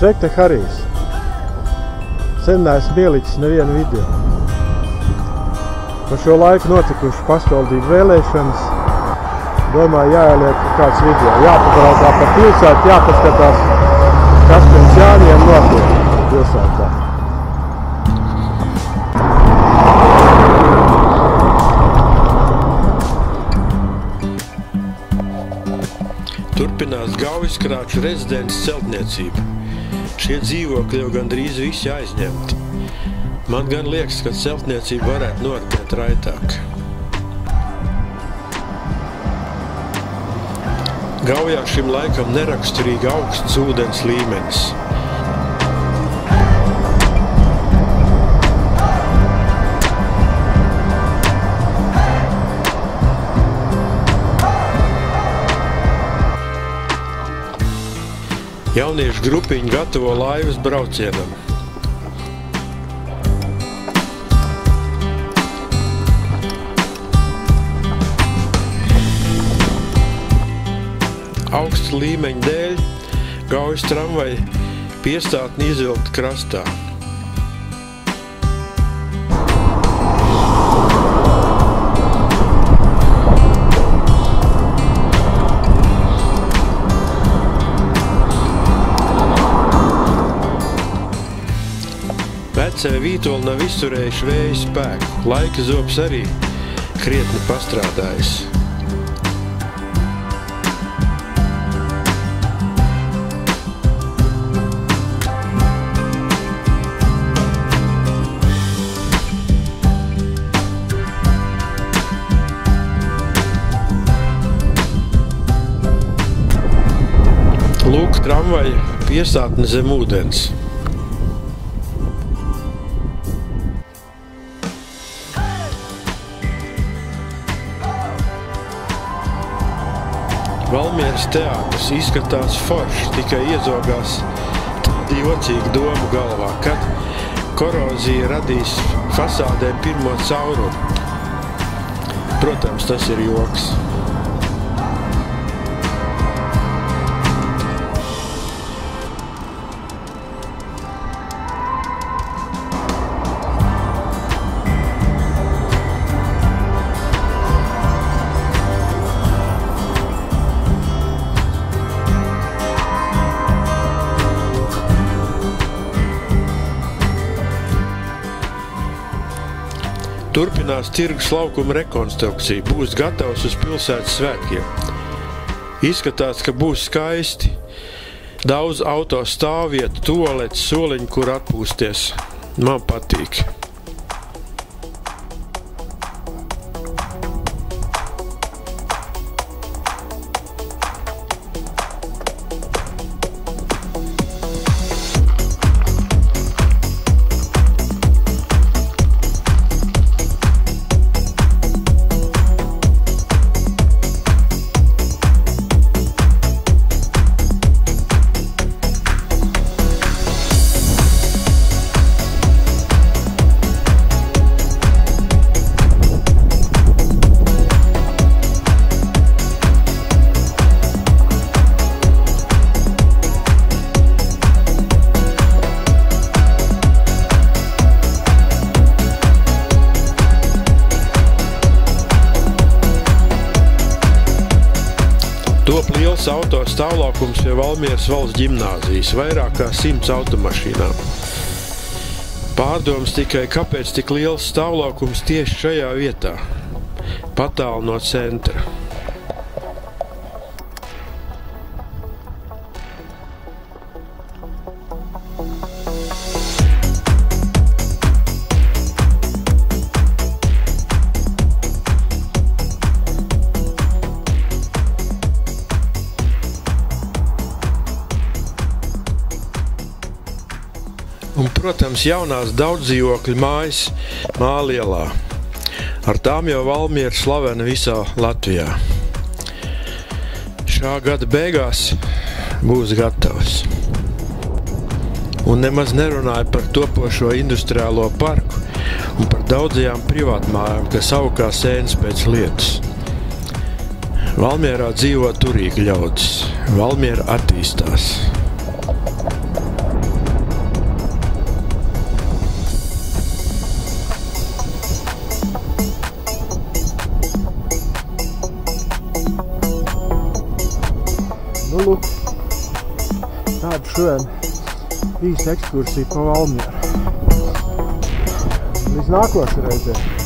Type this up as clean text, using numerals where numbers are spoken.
Sveiki, te Harijs. Sen neesmu ielicis nevienu video. Par šo laiku notikuši pašvaldību vēlēšanas. Domāju, jāieliek kāds video. Jāpabraucā par pilsētu, jāpaskatās, kas pirms Jāņiem notiek pilsētā. Turpinās Gaujaskrāču rezidents celtniecība. Šie dzīvokļi jau gandrīz visi aizņemti. Man gan liekas, ka celtniecība varētu noritēt raitāk. Gaujā šim laikam neraksturīgi augsts ūdens līmenis. Jauniešu grupiņi gatavo laivas braucienam. Augsta līmeņa dēļ Gaujas tramvaja piestātni izvilkt krastā. Vecē vītoli nav izturējuši vēja spēku. Laika zobs arī krietni pastrādājis. Lūk, tramvaja piestātne zem ūdens. Valmieras teātris izskatās forši, tikai iezogās tāda jocīga doma galvā, kad korozija radīs fasādēm pirmo caurumu. Protams, tas ir joks. Turpinās tirgus laukuma rekonstrukcija, būs gatavs uz pilsētas svētkiem. Izskatās, ka būs skaisti. Daudz auto stāvvietu, tualetes, soliņi, kur atpūsties. Man patīk. Top liels auto stāvlaukums pie Valmieras valsts ģimnāzijas, vairāk kā 100 automašīnām. Pārdoms tikai, kāpēc tik liels stāvlaukums tieši šajā vietā, patālu no centra. Un, protams, jaunās daudzdzīvokļu mājas Mālielā. Ar tām jau Valmiera slavena visā Latvijā. Šā gada beigās būs gatavs. Un nemaz nerunāja par topošo industriālo parku un par daudzajām privātmājām, kas augā sēnes pēc lietus. Valmierā dzīvo turīgi ļaudis. Valmiera attīstās. Nu, lūk, tāda šodien īsta ekskursija pa Valmieru. Līdz nākošai reizei.